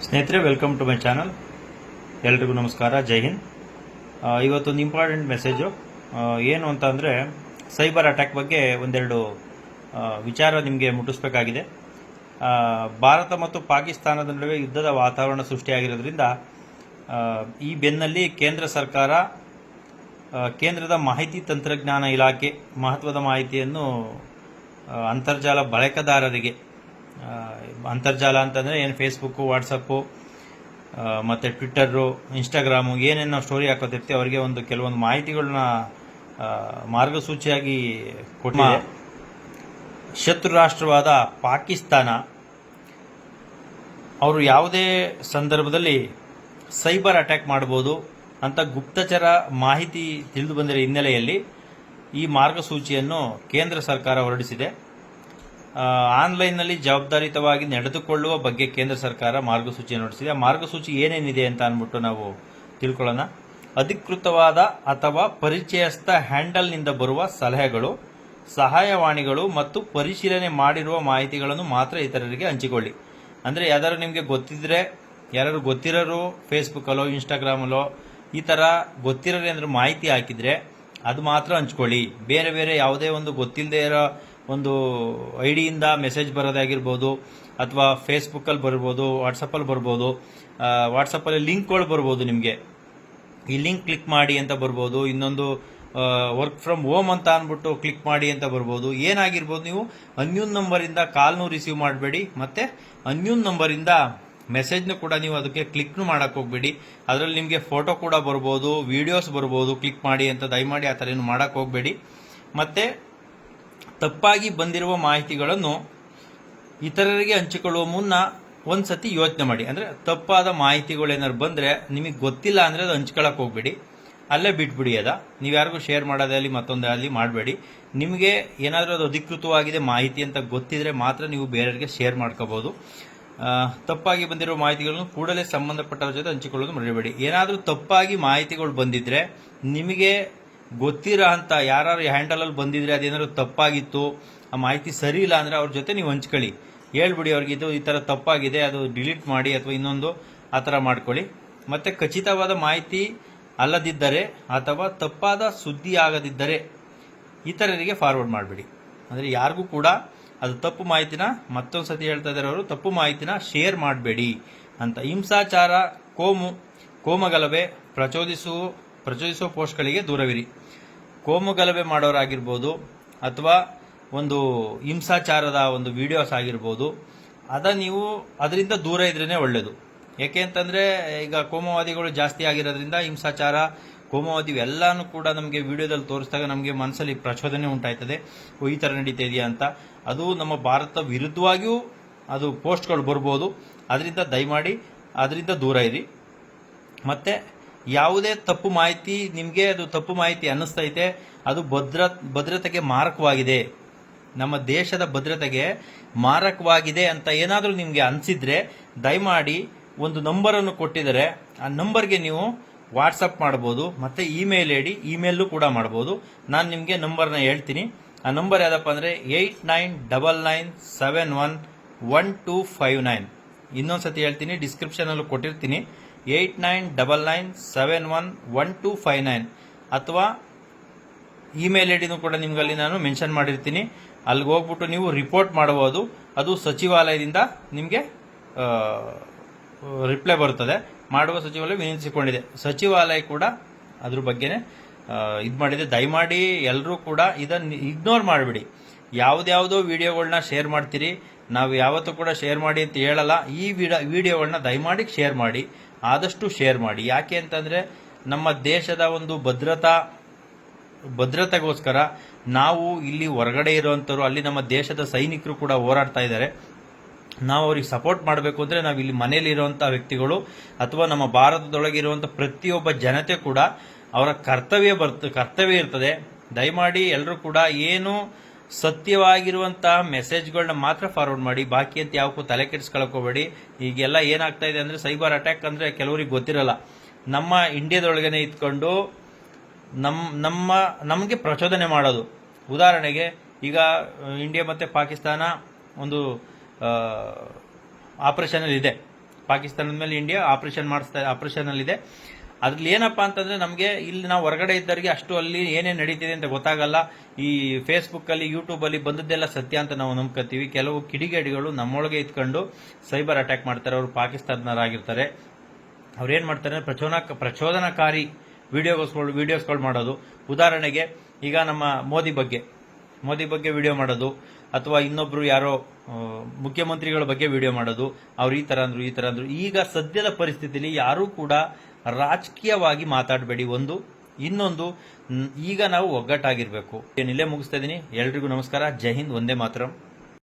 ಸ್ನೇಹಿತರೆ, welcome to my channel. ಎಲ್ರಿಗೂ ನಮಸ್ಕಾರ, ಜೈ ಹಿಂದ್. ಇವತ್ತೊಂದು ಇಂಪಾರ್ಟೆಂಟ್ ಮೆಸೇಜು ಏನು ಅಂತ ಅಂದರೆ, ಸೈಬರ್ ಅಟ್ಯಾಕ್ ಬಗ್ಗೆ ಒಂದೆರಡು ವಿಚಾರ ನಿಮಗೆ ಮುಟ್ಟಿಸ್ಬೇಕಾಗಿದೆ. ಭಾರತ ಮತ್ತು ಪಾಕಿಸ್ತಾನದ ನಡುವೆ ಯುದ್ಧದ ವಾತಾವರಣ ಸೃಷ್ಟಿಯಾಗಿರೋದ್ರಿಂದ ಈ ಬೆನ್ನಲ್ಲಿ ಕೇಂದ್ರ ಸರ್ಕಾರ ಕೇಂದ್ರದ ಮಾಹಿತಿ ತಂತ್ರಜ್ಞಾನ ಇಲಾಖೆ ಮಹತ್ವದ ಮಾಹಿತಿಯನ್ನು ಅಂತರ್ಜಾಲ ಬಳಕೆದಾರರಿಗೆ, ಅಂತರ್ಜಾಲ ಅಂತಂದರೆ ಏನು ಫೇಸ್ಬುಕ್ಕು, ವಾಟ್ಸಪ್ಪು ಮತ್ತು ಟ್ವಿಟ್ಟರು, ಇನ್ಸ್ಟಾಗ್ರಾಮು ಏನೇನು ನಾವು ಸ್ಟೋರಿ ಹಾಕೋತಿರ್ತೀವಿ ಅವರಿಗೆ ಕೆಲವೊಂದು ಮಾಹಿತಿಗಳನ್ನ ಮಾರ್ಗಸೂಚಿಯಾಗಿ ಕೊಟ್ಟಿದೆ. ಶತ್ರು ರಾಷ್ಟ್ರವಾದ ಪಾಕಿಸ್ತಾನ ಅವರು ಯಾವುದೇ ಸಂದರ್ಭದಲ್ಲಿ ಸೈಬರ್ ಅಟ್ಯಾಕ್ ಮಾಡ್ಬೋದು ಅಂತ ಗುಪ್ತಚರ ಮಾಹಿತಿ ತಿಳಿದು ಬಂದಿರೋ ಹಿನ್ನೆಲೆಯಲ್ಲಿ ಈ ಮಾರ್ಗಸೂಚಿಯನ್ನು ಕೇಂದ್ರ ಸರ್ಕಾರ ಹೊರಡಿಸಿದೆ. ಆನ್ಲೈನ್ನಲ್ಲಿ ಜವಾಬ್ದಾರಿತವಾಗಿ ನಡೆದುಕೊಳ್ಳುವ ಬಗ್ಗೆ ಕೇಂದ್ರ ಸರ್ಕಾರ ಮಾರ್ಗಸೂಚಿಯನ್ನು ಹೊರಡಿಸಿದೆ. ಆ ಮಾರ್ಗಸೂಚಿ ಏನೇನಿದೆ ಅಂತ ಅಂದ್ಬಿಟ್ಟು ನಾವು ತಿಳ್ಕೊಳ್ಳೋಣ. ಅಧಿಕೃತವಾದ ಅಥವಾ ಪರಿಚಯಸ್ಥ ಹ್ಯಾಂಡಲ್ನಿಂದ ಬರುವ ಸಲಹೆಗಳು, ಸಹಾಯವಾಣಿಗಳು ಮತ್ತು ಪರಿಶೀಲನೆ ಮಾಡಿರುವ ಮಾಹಿತಿಗಳನ್ನು ಮಾತ್ರ ಇತರರಿಗೆ ಹಂಚಿಕೊಳ್ಳಿ. ಅಂದರೆ ಯಾವ್ದಾದ್ರು ನಿಮಗೆ ಗೊತ್ತಿದ್ರೆ, ಯಾರು ಗೊತ್ತಿರೋರು ಫೇಸ್ಬುಕ್ಕಲ್ಲೋ ಇನ್ಸ್ಟಾಗ್ರಾಮಲ್ಲೋ ಈ ಥರ ಗೊತ್ತಿರೋರು ಏನಾದ್ರು ಮಾಹಿತಿ ಹಾಕಿದರೆ ಅದು ಮಾತ್ರ ಹಂಚ್ಕೊಳ್ಳಿ. ಬೇರೆ ಬೇರೆ ಯಾವುದೇ ಒಂದು ಗೊತ್ತಿಲ್ಲದೆ ಇರೋ ಒಂದು ಐಡಿಯಿಂದ ಮೆಸೇಜ್ ಬರೋದಾಗಿರ್ಬೋದು, ಅಥವಾ ಫೇಸ್ಬುಕ್ಕಲ್ಲಿ ಬರ್ಬೋದು, ವಾಟ್ಸಪ್ಪಲ್ಲಿ ಬರ್ಬೋದು, ವಾಟ್ಸಪ್ಪಲ್ಲಿ ಲಿಂಕ್ಗಳು ಬರ್ಬೋದು. ನಿಮಗೆ ಈ ಲಿಂಕ್ ಕ್ಲಿಕ್ ಮಾಡಿ ಅಂತ ಬರ್ಬೋದು, ಇನ್ನೊಂದು ವರ್ಕ್ ಫ್ರಮ್ ಹೋಮ್ ಅಂತ ಅಂದ್ಬಿಟ್ಟು ಕ್ಲಿಕ್ ಮಾಡಿ ಅಂತ ಬರ್ಬೋದು. ಏನಾಗಿರ್ಬೋದು, ನೀವು ಅನ್ಯೂನ್ ನಂಬರಿಂದ ಕಾಲ್ನು ರಿಸೀವ್ ಮಾಡಬೇಡಿ, ಮತ್ತು ಅನ್ಯೂನ್ ನಂಬರಿಂದ ಮೆಸೇಜ್ನು ಕೂಡ ನೀವು ಅದಕ್ಕೆ ಕ್ಲಿಕ್ನು ಮಾಡೋಕ್ಕೆ ಹೋಗಬೇಡಿ. ಅದರಲ್ಲಿ ನಿಮಗೆ ಫೋಟೋ ಕೂಡ ಬರ್ಬೋದು, ವಿಡಿಯೋಸ್ ಬರ್ಬೋದು, ಕ್ಲಿಕ್ ಮಾಡಿ ಅಂತ ದಯಮಾಡಿ ಆ ಥರ ಏನು ಮಾಡೋಕ್ಕೆ ಹೋಗಬೇಡಿ. ಮತ್ತು ತಪ್ಪಾಗಿ ಬಂದಿರುವ ಮಾಹಿತಿಗಳನ್ನು ಇತರರಿಗೆ ಹಂಚಿಕೊಳ್ಳುವ ಮುನ್ನ ಒಂದು ಸತಿ ಯೋಚನೆ ಮಾಡಿ. ಅಂದರೆ ತಪ್ಪಾದ ಮಾಹಿತಿಗಳು ಏನಾದ್ರು ಬಂದರೆ ನಿಮಗೆ ಗೊತ್ತಿಲ್ಲ ಅಂದರೆ ಅದು ಹಂಚ್ಕೊಳ್ಳೋಕೆ ಹೋಗಬೇಡಿ, ಅಲ್ಲೇ ಬಿಟ್ಬಿಡಿ. ನೀವು ಯಾರಿಗೂ ಶೇರ್ ಮಾಡೋದಾಗಲಿ ಮತ್ತೊಂದಾಗಲಿ ಮಾಡಬೇಡಿ. ನಿಮಗೆ ಏನಾದರೂ ಅದು ಅಧಿಕೃತವಾಗಿದೆ ಮಾಹಿತಿ ಅಂತ ಗೊತ್ತಿದ್ರೆ ಮಾತ್ರ ನೀವು ಬೇರೆಯವರಿಗೆ ಶೇರ್ ಮಾಡ್ಕೋಬೋದು. ತಪ್ಪಾಗಿ ಬಂದಿರೋ ಮಾಹಿತಿಗಳನ್ನು ಕೂಡಲೇ ಸಂಬಂಧಪಟ್ಟವ್ರ ಜೊತೆ ಹಂಚಿಕೊಳ್ಳೋದು ಮರಿಬೇಡಿ. ಏನಾದರೂ ತಪ್ಪಾಗಿ ಮಾಹಿತಿಗಳು ಬಂದಿದ್ರೆ, ನಿಮಗೆ ಗೊತ್ತಿರೋ ಅಂತ ಯಾರು ಹ್ಯಾಂಡಲಲ್ಲಿ ಬಂದಿದ್ರೆ ಅದೇನಾದ್ರು ತಪ್ಪಾಗಿತ್ತು, ಆ ಮಾಹಿತಿ ಸರಿ ಇಲ್ಲ ಅಂದರೆ ಅವ್ರ ಜೊತೆ ನೀವು ಹಂಚ್ಕೊಳ್ಳಿ. ಹೇಳ್ಬಿಡಿ ಅವ್ರಿಗೆ, ಇದು ಈ ಥರ ತಪ್ಪಾಗಿದೆ, ಅದು ಡಿಲೀಟ್ ಮಾಡಿ ಅಥವಾ ಇನ್ನೊಂದು ಆ ಥರ ಮಾಡ್ಕೊಳ್ಳಿ. ಮತ್ತು ಖಚಿತವಾದ ಮಾಹಿತಿ ಅಲ್ಲದಿದ್ದರೆ ಅಥವಾ ತಪ್ಪಾದ ಸುದ್ದಿ ಆಗದಿದ್ದರೆ ಇತರರಿಗೆ ಫಾರ್ವರ್ಡ್ ಮಾಡಬೇಡಿ. ಅಂದರೆ ಯಾರಿಗೂ ಕೂಡ ಅದು ತಪ್ಪು ಮಾಹಿತಿನ, ಮತ್ತೊಂದು ಸತಿ ಹೇಳ್ತಾ ಇದ್ದಾರೆ ಅವರು, ತಪ್ಪು ಮಾಹಿತಿನ ಶೇರ್ ಮಾಡಬೇಡಿ ಅಂತ. ಹಿಂಸಾಚಾರ, ಕೋಮಗಲಭೆ ಪ್ರಚೋದಿಸುವ ಪೋಸ್ಟ್ಗಳಿಗೆ ದೂರವಿರಿ. ಕೋಮುಗಲಭೆ ಮಾಡೋರಾಗಿರ್ಬೋದು ಅಥವಾ ಒಂದು ಹಿಂಸಾಚಾರದ ಒಂದು ವಿಡಿಯೋಸ್ ಆಗಿರ್ಬೋದು, ನೀವು ಅದರಿಂದ ದೂರ ಇದ್ರೇ ಒಳ್ಳೆಯದು. ಯಾಕೆ ಅಂತಂದರೆ ಈಗ ಕೋಮುವಾದಿಗಳು ಜಾಸ್ತಿ ಆಗಿರೋದ್ರಿಂದ ಹಿಂಸಾಚಾರ, ಕೋಮುವಾದಿ ಎಲ್ಲನೂ ಕೂಡ ನಮಗೆ ವಿಡಿಯೋದಲ್ಲಿ ತೋರಿಸಿದಾಗ ನಮಗೆ ಮನಸ್ಸಲ್ಲಿ ಪ್ರಚೋದನೆ ಉಂಟಾಯ್ತದೆ, ಈ ಥರ ನಡೀತಾ ಇದೆಯಾ ಅಂತ. ಅದು ನಮ್ಮ ಭಾರತ ವಿರುದ್ಧವಾಗಿಯೂ ಅದು ಪೋಸ್ಟ್ಗಳು ಬರ್ಬೋದು. ಅದರಿಂದ ದಯಮಾಡಿ ಅದರಿಂದ ದೂರ ಇರಿ. ಮತ್ತು ಯಾವುದೇ ತಪ್ಪು ಮಾಹಿತಿ ನಿಮಗೆ ಅದು ತಪ್ಪು ಮಾಹಿತಿ ಅನ್ನಿಸ್ತೈತೆ, ಅದು ಭದ್ರತೆಗೆ ಮಾರಕವಾಗಿದೆ, ನಮ್ಮ ದೇಶದ ಭದ್ರತೆಗೆ ಮಾರಕವಾಗಿದೆ ಅಂತ ಏನಾದರೂ ನಿಮಗೆ ಅನಿಸಿದ್ರೆ ದಯಮಾಡಿ ಒಂದು ನಂಬರನ್ನು ಕೊಟ್ಟಿದ್ದಾರೆ, ಆ ನಂಬರ್ಗೆ ನೀವು ವಾಟ್ಸಪ್ ಮಾಡ್ಬೋದು. ಮತ್ತು ಇಮೇಲ್ ಐಡಿ, ಇಮೇಲ್ಲೂ ಕೂಡ ಮಾಡ್ಬೋದು. ನಾನು ನಿಮಗೆ ನಂಬರ್ನ ಹೇಳ್ತೀನಿ. ಆ ನಂಬರ್ ಯಾವುದಪ್ಪ ಅಂದರೆ 8999711259. ಇನ್ನೊಂದು ಸತಿ ಹೇಳ್ತೀನಿ, ಡಿಸ್ಕ್ರಿಪ್ಷನಲ್ಲೂ ಕೊಟ್ಟಿರ್ತೀನಿ. 8999711259 ಅಥವಾ ಇಮೇಲ್ ಐಡಿನೂ ಕೂಡ ನಿಮಗಲ್ಲಿ ನಾನು ಮೆನ್ಷನ್ ಮಾಡಿರ್ತೀನಿ. ಅಲ್ಲಿಗೆ ಹೋಗ್ಬಿಟ್ಟು ನೀವು ರಿಪೋರ್ಟ್ ಮಾಡಬಹುದು. ಅದು ಸಚಿವಾಲಯದಿಂದ ನಿಮಗೆ ರಿಪ್ಲೈ ಬರುತ್ತದೆ. ಮಾಡುವ ಸಚಿವಾಲಯ ವಿನಂತಿಸಿಕೊಂಡಿದೆ. ಸಚಿವಾಲಯ ಕೂಡ ಅದ್ರ ಬಗ್ಗೆನೇ ಇದು ಮಾಡಿದೆ. ದಯಮಾಡಿ ಎಲ್ಲರೂ ಕೂಡ ಇದನ್ನು ಇಗ್ನೋರ್ ಮಾಡಿಬಿಡಿ. ಯಾವುದ್ಯಾವುದೋ ವಿಡಿಯೋಗಳನ್ನ ಶೇರ್ ಮಾಡ್ತೀರಿ, ನಾವು ಯಾವತ್ತೂ ಕೂಡ ಶೇರ್ ಮಾಡಿ ಅಂತ ಹೇಳಲ್ಲ. ಈ ವಿಡಿಯೋಗಳನ್ನ ದಯಮಾಡಿ ಶೇರ್ ಮಾಡಿ, ಆದಷ್ಟು ಶೇರ್ ಮಾಡಿ. ಯಾಕೆ ಅಂತಂದರೆ ನಮ್ಮ ದೇಶದ ಒಂದು ಭದ್ರತೆಗೋಸ್ಕರ ನಾವು ಇಲ್ಲಿ ಹೊರಗಡೆ ಇರುವಂಥವ್ರು, ಅಲ್ಲಿ ನಮ್ಮ ದೇಶದ ಸೈನಿಕರು ಕೂಡ ಹೋರಾಡ್ತಾ ಇದ್ದಾರೆ. ನಾವು ಅವ್ರಿಗೆ ಸಪೋರ್ಟ್ ಮಾಡಬೇಕು ಅಂದರೆ ನಾವು ಇಲ್ಲಿ ಮನೆಯಲ್ಲಿರುವಂಥ ವ್ಯಕ್ತಿಗಳು ಅಥವಾ ನಮ್ಮ ಭಾರತದೊಳಗಿರುವಂಥ ಪ್ರತಿಯೊಬ್ಬ ಜನತೆ ಕೂಡ ಅವರ ಕರ್ತವ್ಯ ಇರ್ತದೆ. ದಯಮಾಡಿ ಎಲ್ಲರೂ ಕೂಡ ಏನು ಸತ್ಯವಾಗಿರುವಂಥ ಮೆಸೇಜ್ಗಳನ್ನ ಮಾತ್ರ ಫಾರ್ವರ್ಡ್ ಮಾಡಿ, ಬಾಕಿ ಅಂತ ಯಾವಕ್ಕೂ ತಲೆ ಕೆಡಿಸ್ಕೊಳಕೋಬೇಡಿ. ಈಗೆಲ್ಲ ಏನಾಗ್ತಾ ಇದೆ ಅಂದರೆ ಸೈಬರ್ ಅಟ್ಯಾಕ್ ಅಂದರೆ ಕೆಲವರಿಗೆ ಗೊತ್ತಿರಲ್ಲ. ನಮ್ಮ ಇಂಡಿಯಾದೊಳಗನೆ ಇದ್ಕೊಂಡು ನಮಗೆ ಪ್ರಚೋದನೆ ಮಾಡೋದು. ಉದಾಹರಣೆಗೆ ಈಗ ಇಂಡಿಯಾ ಮತ್ತು ಪಾಕಿಸ್ತಾನ ಒಂದು ಆಪರೇಷನಲ್ಲಿ ಇದೆ. ಪಾಕಿಸ್ತಾನದ ಮೇಲೆ ಇಂಡಿಯಾ ಆಪರೇಷನ್ ಅಲ್ಲಿದೆ. ಅದ್ರಲ್ಲಿ ಏನಪ್ಪಾ ಅಂತಂದ್ರೆ ನಮಗೆ ಇಲ್ಲಿ ನಾವು ಹೊರಗಡೆ ಇದ್ದವರಿಗೆ ಅಷ್ಟು ಅಲ್ಲಿ ಏನೇನು ನಡೀತಿದೆ ಅಂತ ಗೊತ್ತಾಗಲ್ಲ. ಈ ಫೇಸ್ಬುಕ್ ಅಲ್ಲಿ ಯೂಟ್ಯೂಬ್ ಅಲ್ಲಿ ಬಂದದ್ದೆಲ್ಲ ಸತ್ಯ ಅಂತ ನಾವು ನಂಬ್ಕೊತೀವಿ. ಕೆಲವು ಕಿಡಿಗೇಡಿಗಳು ನಮ್ಮೊಳಗೆ ಇದ್ಕೊಂಡು ಸೈಬರ್ ಅಟ್ಯಾಕ್ ಮಾಡ್ತಾರೆ. ಅವರು ಪಾಕಿಸ್ತಾನರಾಗಿರ್ತಾರೆ. ಅವ್ರು ಏನ್ ಮಾಡ್ತಾರೆ, ಪ್ರಚೋದನಕಾರಿ ವಿಡಿಯೋಸ್ಗಳು ಮಾಡೋದು. ಉದಾಹರಣೆಗೆ ಈಗ ನಮ್ಮ ಮೋದಿ ಬಗ್ಗೆ ವಿಡಿಯೋ ಮಾಡೋದು, ಅಥವಾ ಇನ್ನೊಬ್ರು ಯಾರೋ ಮುಖ್ಯಮಂತ್ರಿಗಳ ಬಗ್ಗೆ ವಿಡಿಯೋ ಮಾಡೋದು. ಅವ್ರು ಈ ತರ ಅಂದ್ರು. ಈಗ ಸದ್ಯದ ಪರಿಸ್ಥಿತಿಯಲ್ಲಿ ಯಾರೂ ಕೂಡ ರಾಜಕೀಯವಾಗಿ ಮಾತಾಡಬೇಡಿ. ಇನ್ನೊಂದು, ಈಗ ನಾವು ಒಗ್ಗಟ್ಟಾಗಿರ್ಬೇಕು. ಇಲ್ಲೇ ಮುಗಿಸ್ತಾ ಇದೀನಿ. ಎಲ್ರಿಗೂ ನಮಸ್ಕಾರ. ಜೈ ಹಿಂದ್, ವಂದೇ ಮಾತರಂ.